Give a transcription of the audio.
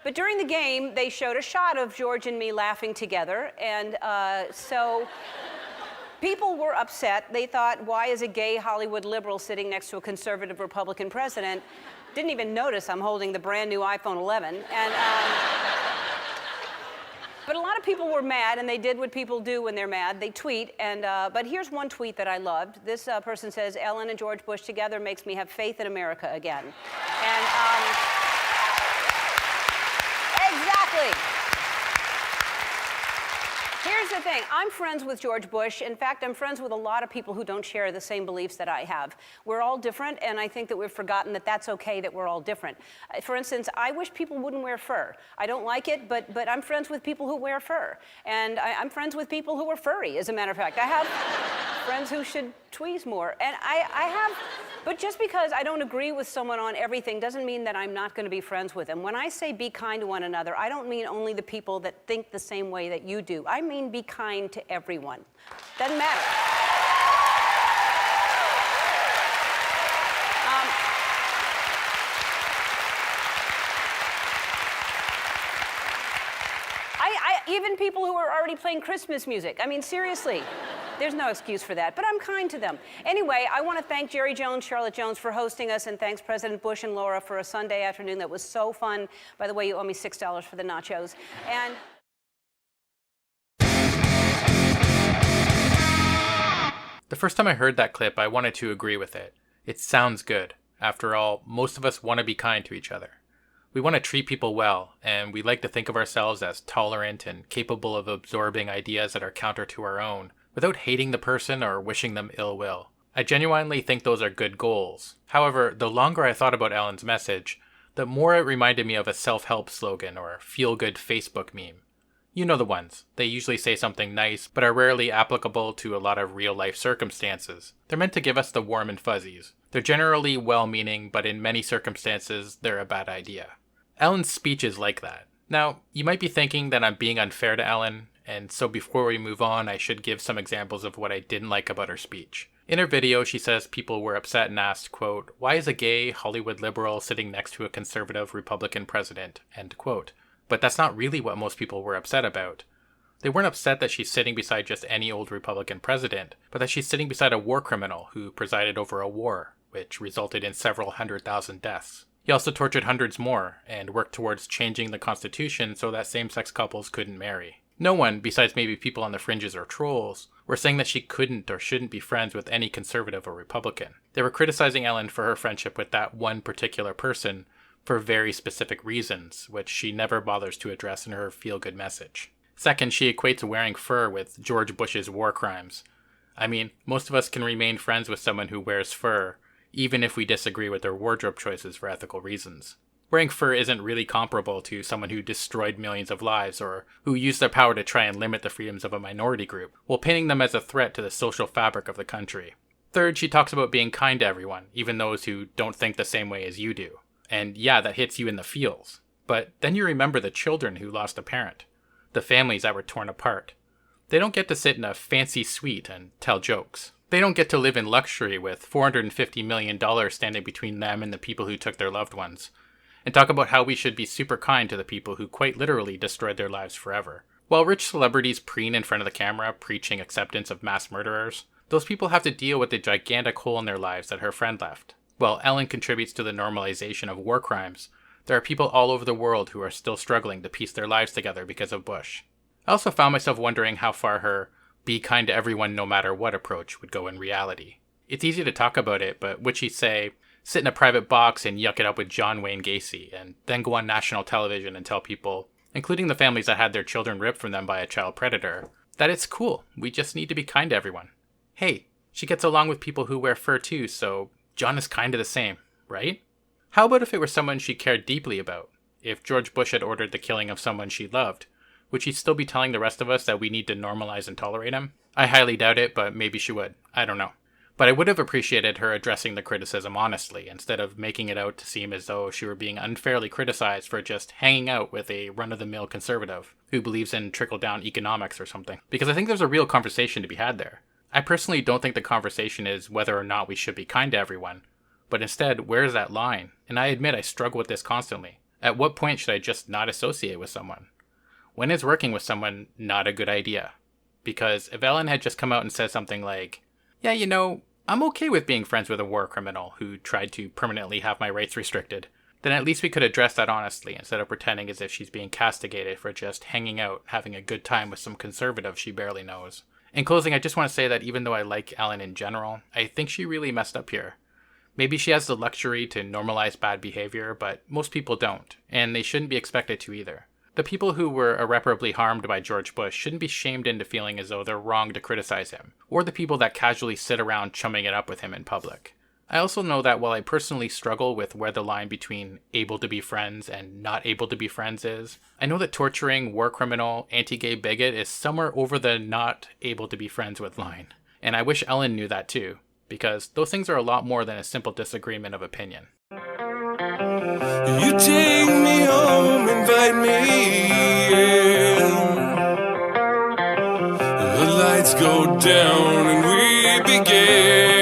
But during the game, they showed a shot of George and me laughing together, and so people were upset. They thought, why is a gay Hollywood liberal sitting next to a conservative Republican president? Didn't even notice I'm holding the brand new iPhone 11. And, but a lot of people were mad, and they did what people do when they're mad. They tweet, and but here's one tweet that I loved. This person says, Ellen and George Bush together makes me have faith in America again. And exactly. Here's the thing. I'm friends with George Bush. In fact, I'm friends with a lot of people who don't share the same beliefs that I have. We're all different, and I think that we've forgotten that that's okay that we're all different. For instance, I wish people wouldn't wear fur. I don't like it, but I'm friends with people who wear fur. And I'm friends with people who are furry, as a matter of fact. I have friends who should tweeze more. And but just because I don't agree with someone on everything doesn't mean that I'm not going to be friends with them. When I say be kind to one another, I don't mean only the people that think the same way that you do. I mean be kind to everyone. Doesn't matter. Even people who are already playing Christmas music. I mean, seriously. There's no excuse for that, but I'm kind to them. Anyway, I want to thank Jerry Jones, Charlotte Jones for hosting us, and thanks President Bush and Laura for a Sunday afternoon that was so fun. By the way, you owe me $6 for the nachos. And the first time I heard that clip, I wanted to agree with it. It sounds good. After all, most of us want to be kind to each other. We want to treat people well, and we like to think of ourselves as tolerant and capable of absorbing ideas that are counter to our own, without hating the person or wishing them ill will. I genuinely think those are good goals. However, the longer I thought about Ellen's message, the more it reminded me of a self-help slogan or feel-good Facebook meme. You know the ones. They usually say something nice, but are rarely applicable to a lot of real-life circumstances. They're meant to give us the warm and fuzzies. They're generally well-meaning, but in many circumstances, they're a bad idea. Ellen's speech is like that. Now, you might be thinking that I'm being unfair to Ellen, and so before we move on, I should give some examples of what I didn't like about her speech. In her video, she says people were upset and asked, quote, why is a gay Hollywood liberal sitting next to a conservative Republican president, end quote. But that's not really what most people were upset about. They weren't upset that she's sitting beside just any old Republican president, but that she's sitting beside a war criminal who presided over a war, which resulted in several 100,000 deaths. He also tortured hundreds more, and worked towards changing the Constitution so that same-sex couples couldn't marry. No one, besides maybe people on the fringes or trolls, were saying that she couldn't or shouldn't be friends with any conservative or Republican. They were criticizing Ellen for her friendship with that one particular person for very specific reasons, which she never bothers to address in her feel-good message. Second, she equates wearing fur with George Bush's war crimes. I mean, most of us can remain friends with someone who wears fur, even if we disagree with their wardrobe choices for ethical reasons. Wearing fur isn't really comparable to someone who destroyed millions of lives or who used their power to try and limit the freedoms of a minority group, while painting them as a threat to the social fabric of the country. Third, she talks about being kind to everyone, even those who don't think the same way as you do. And yeah, that hits you in the feels. But then you remember the children who lost a parent, the families that were torn apart. They don't get to sit in a fancy suite and tell jokes. They don't get to live in luxury with $450 million standing between them and the people who took their loved ones, and talk about how we should be super kind to the people who quite literally destroyed their lives forever. While rich celebrities preen in front of the camera, preaching acceptance of mass murderers, those people have to deal with the gigantic hole in their lives that her friend left. While Ellen contributes to the normalization of war crimes, there are people all over the world who are still struggling to piece their lives together because of Bush. I also found myself wondering how far her be kind to everyone no matter what approach would go in reality. It's easy to talk about it, but would she say, sit in a private box and yuck it up with John Wayne Gacy, and then go on national television and tell people, including the families that had their children ripped from them by a child predator, that it's cool, we just need to be kind to everyone. Hey, she gets along with people who wear fur too, so John is kind of the same, right? How about if it were someone she cared deeply about? If George Bush had ordered the killing of someone she loved, would she still be telling the rest of us that we need to normalize and tolerate him? I highly doubt it, but maybe she would. I don't know. But I would have appreciated her addressing the criticism honestly, instead of making it out to seem as though she were being unfairly criticized for just hanging out with a run-of-the-mill conservative who believes in trickle-down economics or something. Because I think there's a real conversation to be had there. I personally don't think the conversation is whether or not we should be kind to everyone, but instead, where is that line? And I admit I struggle with this constantly. At what point should I just not associate with someone? When is working with someone not a good idea? Because if Ellen had just come out and said something like, yeah, you know, I'm okay with being friends with a war criminal who tried to permanently have my rights restricted, then at least we could address that honestly instead of pretending as if she's being castigated for just hanging out, having a good time with some conservative she barely knows. In closing, I just want to say that even though I like Ellen in general, I think she really messed up here. Maybe she has the luxury to normalize bad behavior, but most people don't, and they shouldn't be expected to either. The people who were irreparably harmed by George Bush shouldn't be shamed into feeling as though they're wrong to criticize him, or the people that casually sit around chumming it up with him in public. I also know that while I personally struggle with where the line between able to be friends and not able to be friends is, I know that torturing, war criminal, anti-gay bigot is somewhere over the not able to be friends with line. And I wish Ellen knew that too, because those things are a lot more than a simple disagreement of opinion. You take me home, invite me in. The lights go down and we begin.